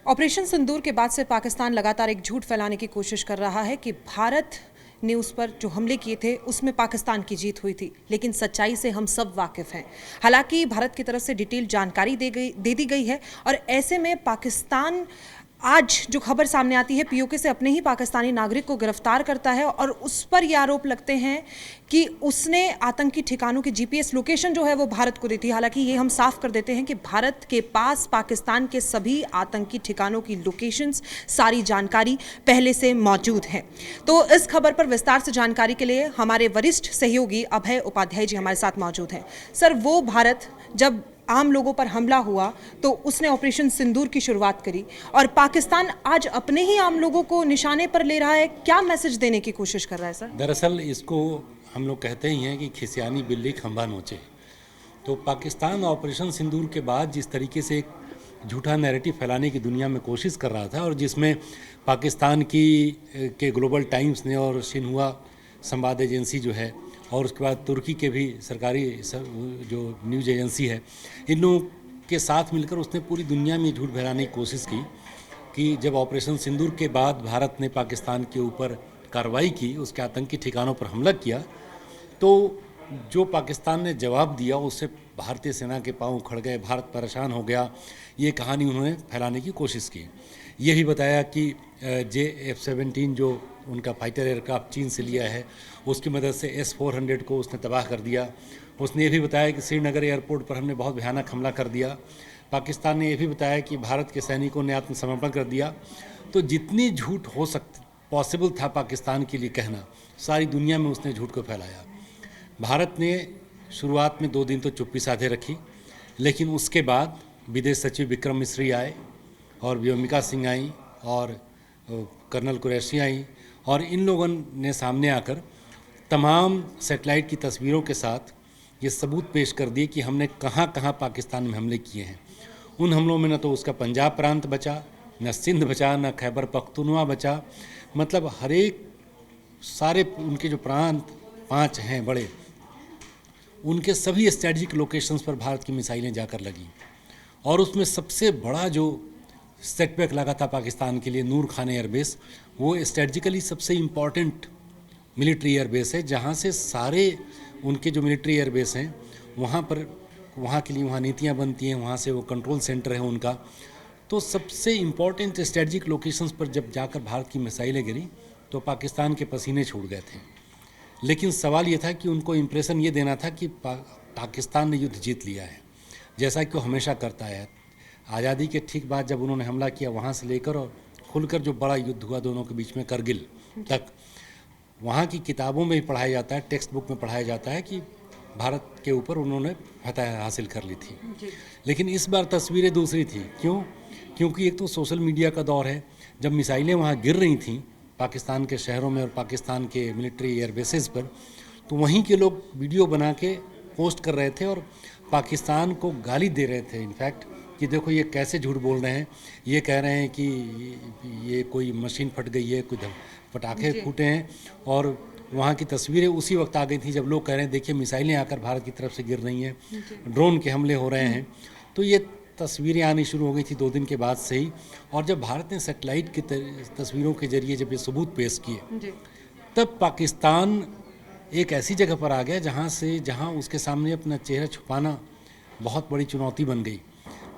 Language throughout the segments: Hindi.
ऑपरेशन सिंदूर के बाद से पाकिस्तान लगातार एक झूठ फैलाने की कोशिश कर रहा है कि भारत ने उस पर जो हमले किए थे उसमें पाकिस्तान की जीत हुई थी, लेकिन सच्चाई से हम सब वाकिफ हैं। हालांकि भारत की तरफ से डिटेल जानकारी दे दी गई है और ऐसे में पाकिस्तान आज जो खबर सामने आती है पीओके से अपने ही पाकिस्तानी नागरिक को गिरफ्तार करता है और उस पर ये आरोप लगते हैं कि उसने आतंकी ठिकानों की जीपीएस लोकेशन जो है वो भारत को दी थी। हालांकि ये हम साफ कर देते हैं कि भारत के पास पाकिस्तान के सभी आतंकी ठिकानों की लोकेशंस, सारी जानकारी पहले से मौजूद है। तो इस खबर पर विस्तार से जानकारी के लिए हमारे वरिष्ठ सहयोगी अभय उपाध्याय जी हमारे साथ मौजूद हैं। सर, वो भारत जब आम लोगों पर हमला हुआ तो उसने ऑपरेशन सिंदूर की शुरुआत करी और पाकिस्तान आज अपने ही आम लोगों को निशाने पर ले रहा है। क्या मैसेज देने की कोशिश कर रहा है सर? दरअसल इसको हम लोग कहते ही हैं कि खिसियानी बिल्ली खंभा नोचे। तो पाकिस्तान ऑपरेशन सिंदूर के बाद जिस तरीके से एक झूठा नैरेटिव फैलाने की दुनिया में कोशिश कर रहा था और जिसमें पाकिस्तान के ग्लोबल टाइम्स ने और शिन्हुआ संवाद एजेंसी जो है और उसके बाद तुर्की के भी सरकारी जो न्यूज़ एजेंसी है, इन लोगों के साथ मिलकर उसने पूरी दुनिया में झूठ फैलाने की कोशिश की कि जब ऑपरेशन सिंदूर के बाद भारत ने पाकिस्तान के ऊपर कार्रवाई की, उसके आतंकी ठिकानों पर हमला किया, तो जो पाकिस्तान ने जवाब दिया उससे भारतीय सेना के पांव उखड़ गए, भारत परेशान हो गया। ये कहानी उन्होंने फैलाने की कोशिश की। ये भी बताया कि F-17 जो उनका फाइटर एयरक्राफ्ट चीन से लिया है उसकी मदद से S-400 को उसने तबाह कर दिया। उसने ये भी बताया कि श्रीनगर एयरपोर्ट पर हमने बहुत भयानक हमला कर दिया। पाकिस्तान ने ये भी बताया कि भारत के सैनिकों ने आत्मसमर्पण कर दिया। तो जितनी झूठ हो सकती पॉसिबल था पाकिस्तान के लिए कहना, सारी दुनिया में उसने झूठ को फैलाया। भारत ने शुरुआत में 2 दिन तो चुप्पी साधे रखी, लेकिन उसके बाद विदेश सचिव विक्रम मिस्री आए और व्योमिका सिंह आई और कर्नल कुरैशी आई और इन लोगों ने सामने आकर तमाम सैटेलाइट की तस्वीरों के साथ ये सबूत पेश कर दिए कि हमने कहाँ कहाँ पाकिस्तान में हमले किए हैं। उन हमलों में न तो उसका पंजाब प्रांत बचा, न सिंध बचा, न खैबर पख्तूनवा बचा। मतलब हर एक सारे उनके जो प्रांत 5 हैं बड़े, उनके सभी स्ट्रेटजिक लोकेशंस पर भारत की मिसाइलें जाकर लगी। और उसमें सबसे बड़ा जो सेटबैक लगा था पाकिस्तान के लिए नूर खान एयरबेस, वो स्ट्रेटजिकली सबसे इम्पॉर्टेंट मिलिट्री एयरबेस है, जहाँ से सारे उनके जो मिलिट्री एयरबेस हैं वहाँ पर वहाँ के लिए वहाँ नीतियाँ बनती हैं, वहाँ से वो कंट्रोल सेंटर है उनका। तो सबसे इम्पॉर्टेंट स्ट्रेटजिक लोकेशंस पर जब जाकर भारत की मिसाइलें गिरी तो पाकिस्तान के पसीने छूट गए थे। लेकिन सवाल ये था कि उनको इम्प्रेशन ये देना था कि पाकिस्तान ने युद्ध जीत लिया है, जैसा कि वो हमेशा करता है। आज़ादी के ठीक बाद जब उन्होंने हमला किया वहाँ से लेकर और खुलकर जो बड़ा युद्ध हुआ दोनों के बीच में करगिल तक, वहाँ की किताबों में भी पढ़ाया जाता है, टेक्स्ट बुक में पढ़ाया जाता है कि भारत के ऊपर उन्होंने फतह हासिल कर ली थी। लेकिन इस बार तस्वीरें दूसरी थी। क्यों? क्योंकि एक तो सोशल मीडिया का दौर है। जब मिसाइलें वहाँ गिर रही थीं पाकिस्तान के शहरों में और पाकिस्तान के मिलिट्री एयरबेसेस पर, तो वहीं के लोग वीडियो बना के पोस्ट कर रहे थे और पाकिस्तान को गाली दे रहे थे इनफैक्ट कि देखो ये कैसे झूठ बोल रहे हैं। ये कह रहे हैं कि ये कोई मशीन फट गई है, कोई पटाखे फूटे हैं। और वहाँ की तस्वीरें उसी वक्त आ गई थी जब लोग कह रहे हैं देखिए मिसाइलें आकर भारत की तरफ से गिर रही हैं, ड्रोन के हमले हो रहे हैं। तो ये तस्वीरें आनी शुरू हो गई थी 2 दिन के बाद से ही। और जब भारत ने सैटेलाइट की तस्वीरों के जरिए जब ये सबूत पेश किए, तब पाकिस्तान एक ऐसी जगह पर आ गया जहाँ उसके सामने अपना चेहरा छुपाना बहुत बड़ी चुनौती बन गई,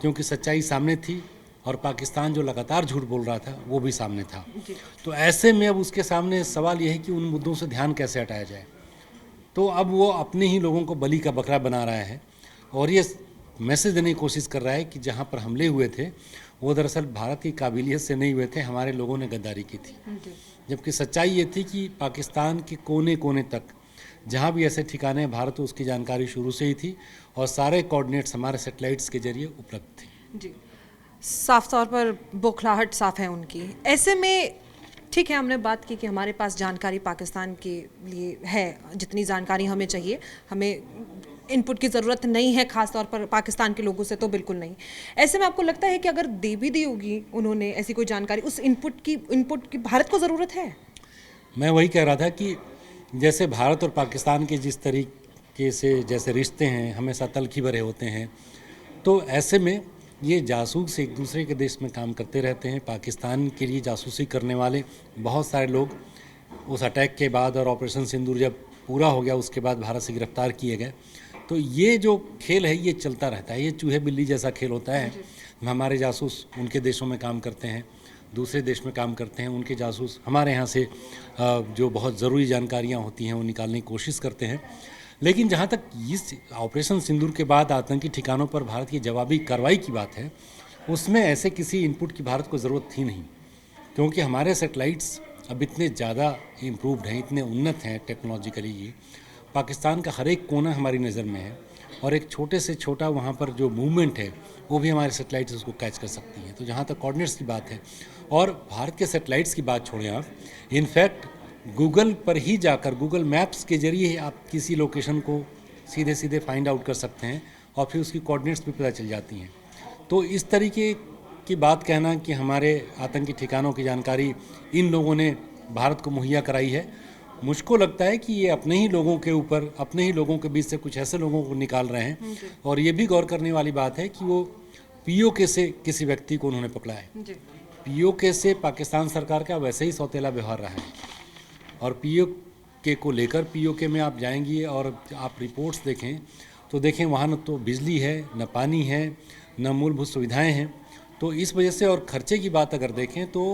क्योंकि सच्चाई सामने थी और पाकिस्तान जो लगातार झूठ बोल रहा था वो भी सामने था। तो ऐसे में अब उसके सामने सवाल यह है कि उन मुद्दों से ध्यान कैसे हटाया जाए। तो अब वो अपने ही लोगों को बलि का बकरा बना रहा है और ये मैसेज देने की कोशिश कर रहा है कि जहाँ पर हमले हुए थे वो दरअसल भारत की काबिलियत से नहीं हुए थे, हमारे लोगों ने गद्दारी की थी। जबकि सच्चाई ये थी कि पाकिस्तान के कोने कोने तक जहाँ भी ऐसे ठिकाने हैं भारत को उसकी जानकारी शुरू से ही थी और सारे कोऑर्डिनेट्स हमारे सैटेलाइट्स के जरिए उपलब्ध थे। जी, साफ तौर पर बौखलाहट साफ है उनकी। ऐसे में ठीक है, हमने बात की कि हमारे पास जानकारी पाकिस्तान के लिए है, जितनी जानकारी हमें चाहिए, हमें इनपुट की ज़रूरत नहीं है, खास तौर पर पाकिस्तान के लोगों से तो बिल्कुल नहीं। ऐसे में आपको लगता है कि अगर दे भी दी होगी उन्होंने ऐसी कोई जानकारी, उस इनपुट की भारत को ज़रूरत है? मैं वही कह रहा था कि जैसे भारत और पाकिस्तान के जिस तरीके से जैसे रिश्ते हैं हमेशा तल्खी भरे होते हैं, तो ऐसे में ये जासूस एक दूसरे के देश में काम करते रहते हैं। पाकिस्तान के लिए जासूसी करने वाले बहुत सारे लोग उस अटैक के बाद और ऑपरेशन सिंदूर जब पूरा हो गया उसके बाद भारत से गिरफ्तार किए गए। तो ये जो खेल है ये चलता रहता है, ये चूहे बिल्ली जैसा खेल होता है। हमारे जासूस उनके देशों में काम करते हैं, दूसरे देश में काम करते हैं, उनके जासूस हमारे यहाँ से जो बहुत ज़रूरी जानकारियाँ होती हैं वो निकालने की कोशिश करते हैं। लेकिन जहाँ तक इस ऑपरेशन सिंदूर के बाद आतंकी ठिकानों पर भारत की जवाबी कार्रवाई की बात है, उसमें ऐसे किसी इनपुट की भारत को ज़रूरत थी नहीं, क्योंकि हमारे सैटेलाइट्स अब इतने ज़्यादा इम्प्रूव्ड हैं, इतने उन्नत हैं टेक्नोलॉजिकली। ये पाकिस्तान का हर एक कोना हमारी नज़र में है और एक छोटे से छोटा वहाँ पर जो मूवमेंट है वो भी हमारे सैटेलाइट्स उसको कैच कर सकती हैं। तो जहाँ तक कोऑर्डिनेट्स की बात है और भारत के सैटेलाइट्स की बात छोड़ें आप, इनफैक्ट गूगल पर ही जाकर गूगल मैप्स के जरिए आप किसी लोकेशन को सीधे सीधे फाइंड आउट कर सकते हैं और फिर उसकी कोऑर्डिनेट्स भी पता चल जाती हैं। तो इस तरीके की बात कहना कि हमारे आतंकी ठिकानों की जानकारी इन लोगों ने भारत को मुहैया कराई है, मुझको लगता है कि ये अपने ही लोगों के ऊपर, अपने ही लोगों के बीच से कुछ ऐसे लोगों को निकाल रहे हैं। और ये भी गौर करने वाली बात है कि वो पीओके से किसी व्यक्ति को उन्होंने पकड़ा है। पीओके से पाकिस्तान सरकार का वैसे ही सौतेला व्यवहार रहा है और पीओके को लेकर, पीओके में आप जाएंगी और आप रिपोर्ट्स देखें तो देखें वहाँ न तो बिजली है, न पानी है, न मूलभूत सुविधाएं हैं। तो इस वजह से, और खर्चे की बात अगर देखें तो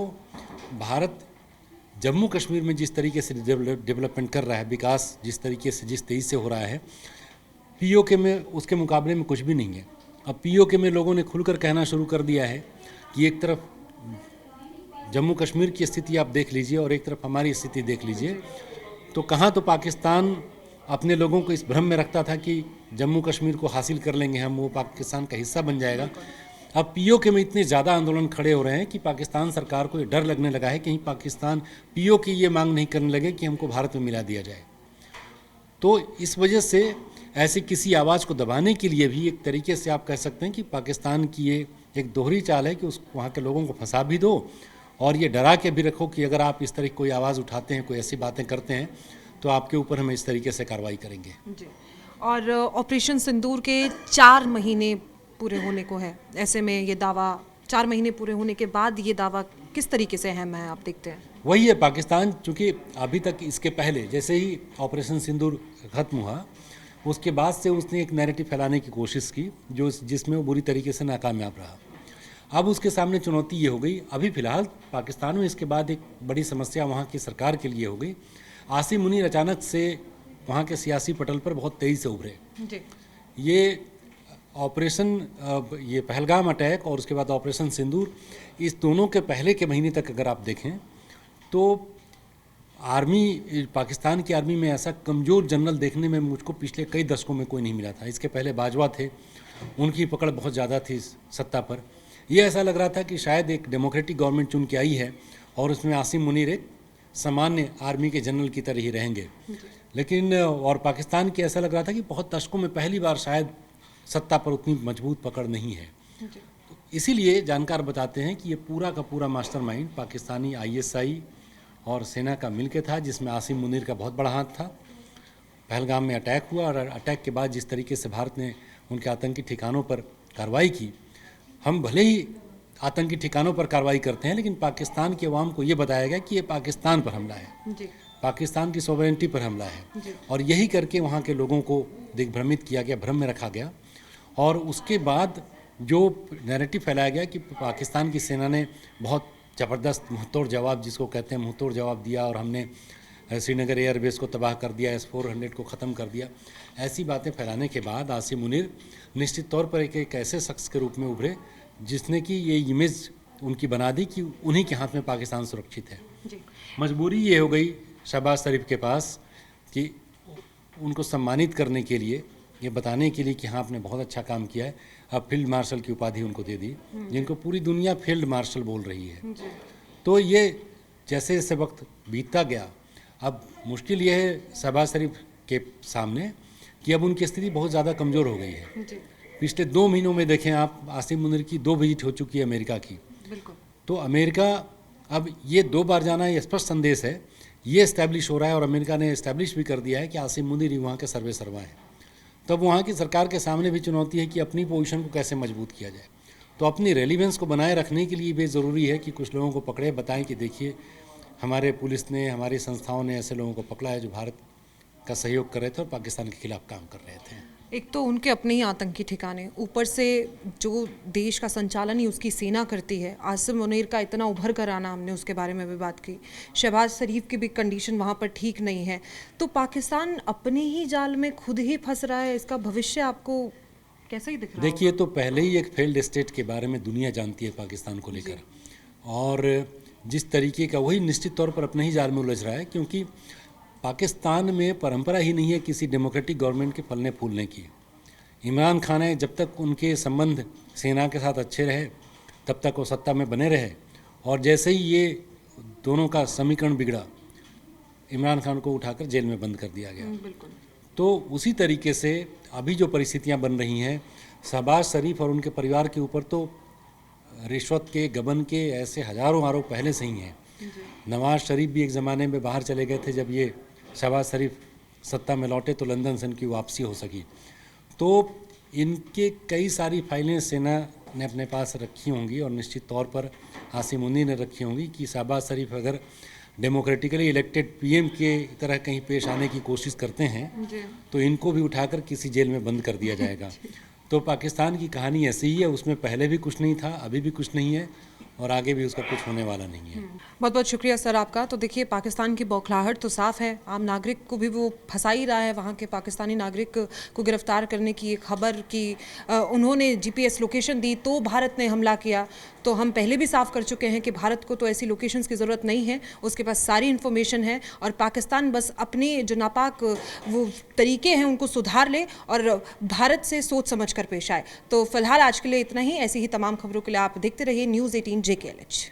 भारत जम्मू कश्मीर में जिस तरीके से डेवलपमेंट कर रहा है, विकास जिस तरीके से जिस तेज़ी से हो रहा है, पीओके में उसके मुकाबले में कुछ भी नहीं है। अब पीओके में लोगों ने खुलकर कहना शुरू कर दिया है कि एक तरफ जम्मू कश्मीर की स्थिति आप देख लीजिए और एक तरफ हमारी स्थिति देख लीजिए, तो कहाँ तो पाकिस्तान अपने लोगों को इस भ्रम में रखता था कि जम्मू कश्मीर को हासिल कर लेंगे हम, वो पाकिस्तान का हिस्सा बन जाएगा। अब पीओके में इतने ज़्यादा आंदोलन खड़े हो रहे हैं कि पाकिस्तान सरकार को ये डर लगने लगा है कहीं पाकिस्तान पीओके ये मांग नहीं करने लगे कि हमको भारत में मिला दिया जाए। तो इस वजह से ऐसी किसी आवाज़ को दबाने के लिए भी एक तरीके से आप कह सकते हैं कि पाकिस्तान की ये एक दोहरी चाल है कि उस वहाँ के लोगों को फंसा भी दो और ये डरा के भी रखो कि अगर आप इस तरह कोई आवाज़ उठाते हैं, कोई ऐसी बातें करते हैं तो आपके ऊपर हम इस तरीके से कार्रवाई करेंगे जी। और ऑपरेशन सिंदूर के 4 महीने पूरे होने को है, ऐसे में ये दावा 4 महीने पूरे होने के बाद ये दावा किस तरीके से अहम है आप देखते हैं? वही है, पाकिस्तान चूँकि अभी तक इसके पहले जैसे ही ऑपरेशन सिंदूर ख़त्म हुआ उसके बाद से उसने एक नैरेटिव फैलाने की कोशिश की जिसमें वो बुरी तरीके से नाकामयाब रहा। अब उसके सामने चुनौती ये हो गई, अभी फ़िलहाल पाकिस्तान में इसके बाद एक बड़ी समस्या वहाँ की सरकार के लिए हो गई। आसिम मुनीर अचानक से वहाँ के सियासी पटल पर बहुत तेज़ी से उभरे। जी। ये ऑपरेशन, ये पहलगाम अटैक और उसके बाद ऑपरेशन सिंदूर, इस दोनों के पहले के महीने तक अगर आप देखें तो आर्मी, पाकिस्तान की आर्मी में ऐसा कमज़ोर जनरल देखने में मुझको पिछले कई दशकों में कोई नहीं मिला था। इसके पहले बाजवा थे, उनकी पकड़ बहुत ज़्यादा थी सत्ता पर। ये ऐसा लग रहा था कि शायद एक डेमोक्रेटिक गवर्नमेंट चुन के आई है और उसमें आसिम मुनीर एक सामान्य आर्मी के जनरल की तरह ही रहेंगे। लेकिन और पाकिस्तान की ऐसा लग रहा था कि बहुत दशकों में पहली बार शायद सत्ता पर उतनी मजबूत पकड़ नहीं है। तो इसीलिए जानकार बताते हैं कि ये पूरा का पूरा मास्टरमाइंड पाकिस्तानी आईएसआई और सेना का मिलके था, जिसमें आसिम मुनीर का बहुत बड़ा हाथ था। पहलगाम में अटैक हुआ और अटैक के बाद जिस तरीके से भारत ने उनके आतंकी ठिकानों पर कार्रवाई की, हम भले ही आतंकी ठिकानों पर कार्रवाई करते हैं लेकिन पाकिस्तान के अवाम को ये बताया गया कि ये पाकिस्तान पर हमला है, पाकिस्तान की सॉवरेनिटी पर हमला है। और यही करके वहाँ के लोगों को दिग्भ्रमित किया गया, भ्रम में रखा गया। और उसके बाद जो नैरेटिव फैलाया गया कि पाकिस्तान की सेना ने बहुत ज़बरदस्त मुँहतोड़ जवाब, जिसको कहते हैं मुँहतोड़ जवाब दिया और हमने श्रीनगर एयरबेस को तबाह कर दिया, S-400 को ख़त्म कर दिया। ऐसी बातें फैलाने के बाद आसिम मुनीर निश्चित तौर पर एक ऐसे शख्स के रूप में उभरे जिसने कि ये इमेज उनकी बना दी कि उन्हीं के हाथ में पाकिस्तान सुरक्षित है। मजबूरी ये हो गई शहबाज शरीफ के पास कि उनको सम्मानित करने के लिए, ये बताने के लिए कि हाँ आपने बहुत अच्छा काम किया है, अब फील्ड मार्शल की उपाधि उनको दे दी, जिनको पूरी दुनिया फील्ड मार्शल बोल रही है। तो ये जैसे जैसे वक्त बीतता गया, अब मुश्किल ये है शहबाज शरीफ के सामने कि अब उनकी स्थिति बहुत ज़्यादा कमज़ोर हो गई है। पिछले 2 महीनों में देखें आप, आसिम मुनीर की 2 विजिट हो चुकी है अमेरिका की। तो अमेरिका अब ये 2 बार जाना, ये स्पष्ट संदेश है, ये इस्टेब्लिश हो रहा है और अमेरिका ने इस्टेब्लिश भी कर दिया है कि आसिम मुनीर ही वहाँ के सर्वे सर्वा हैं। तब वहाँ की सरकार के सामने भी चुनौती है कि अपनी पोजीशन को कैसे मजबूत किया जाए। तो अपनी रेलिवेंस को बनाए रखने के लिए भी ज़रूरी है कि कुछ लोगों को पकड़े, बताएं कि देखिए हमारे पुलिस ने, हमारी संस्थाओं ने ऐसे लोगों को पकड़ा है जो भारत का सहयोग कर रहे थे और पाकिस्तान के खिलाफ काम कर रहे थे। एक तो उनके अपने ही आतंकी ठिकाने, ऊपर से जो देश का संचालन ही उसकी सेना करती है। आसिम मुनीर का इतना उभर कर आना, हमने उसके बारे में भी बात की। शहबाज शरीफ की भी कंडीशन वहाँ पर ठीक नहीं है। तो पाकिस्तान अपने ही जाल में खुद ही फंस रहा है। इसका भविष्य आपको कैसा ही दिख रहा है? देखिए, तो पहले ही एक फेल्ड स्टेट के बारे में दुनिया जानती है पाकिस्तान को लेकर, और जिस तरीके का वही निश्चित तौर पर अपने ही जाल में उलझ रहा है, क्योंकि पाकिस्तान में परंपरा ही नहीं है किसी डेमोक्रेटिक गवर्नमेंट के फलने फूलने की। इमरान खान है, जब तक उनके संबंध सेना के साथ अच्छे रहे तब तक वो सत्ता में बने रहे, और जैसे ही ये दोनों का समीकरण बिगड़ा, इमरान खान को उठाकर जेल में बंद कर दिया गया। बिल्कुल। तो उसी तरीके से अभी जो परिस्थितियां बन रही हैं, शहबाज शरीफ और उनके परिवार के ऊपर तो रिश्वत के, गबन के ऐसे हजारों आरोप पहले से ही हैं। नवाज शरीफ भी एक ज़माने में बाहर चले गए थे, जब ये शहबाज शरीफ सत्ता में लौटे तो लंदन से इनकी वापसी हो सकी। तो इनके कई सारी फाइलें सेना ने अपने पास रखी होंगी, और निश्चित तौर पर आसिम मुनीर ने रखी होंगी कि शहबाज शरीफ अगर डेमोक्रेटिकली इलेक्टेड पीएम के तरह कहीं पेश आने की कोशिश करते हैं तो इनको भी उठाकर किसी जेल में बंद कर दिया जाएगा। तो पाकिस्तान की कहानी ऐसी ही है, उसमें पहले भी कुछ नहीं था, अभी भी कुछ नहीं है, और आगे भी उसका कुछ होने वाला नहीं है। बहुत बहुत शुक्रिया सर आपका। तो देखिए, पाकिस्तान की बौखलाहट तो साफ है, आम नागरिक को भी वो फंसा ही रहा है। वहाँ के पाकिस्तानी नागरिक को गिरफ्तार करने की एक खबर कि उन्होंने जीपीएस लोकेशन दी तो भारत ने हमला किया। तो हम पहले भी साफ कर चुके हैं कि भारत को तो ऐसी लोकेशंस की ज़रूरत नहीं है, उसके पास सारी इन्फॉर्मेशन है, और पाकिस्तान बस अपने जो नापाक वो तरीके हैं उनको सुधार ले और भारत से सोच समझ कर पेश आए। तो फिलहाल आज के लिए इतना ही। ऐसी ही तमाम खबरों के लिए आप देखते रहिए News 18 JKLH।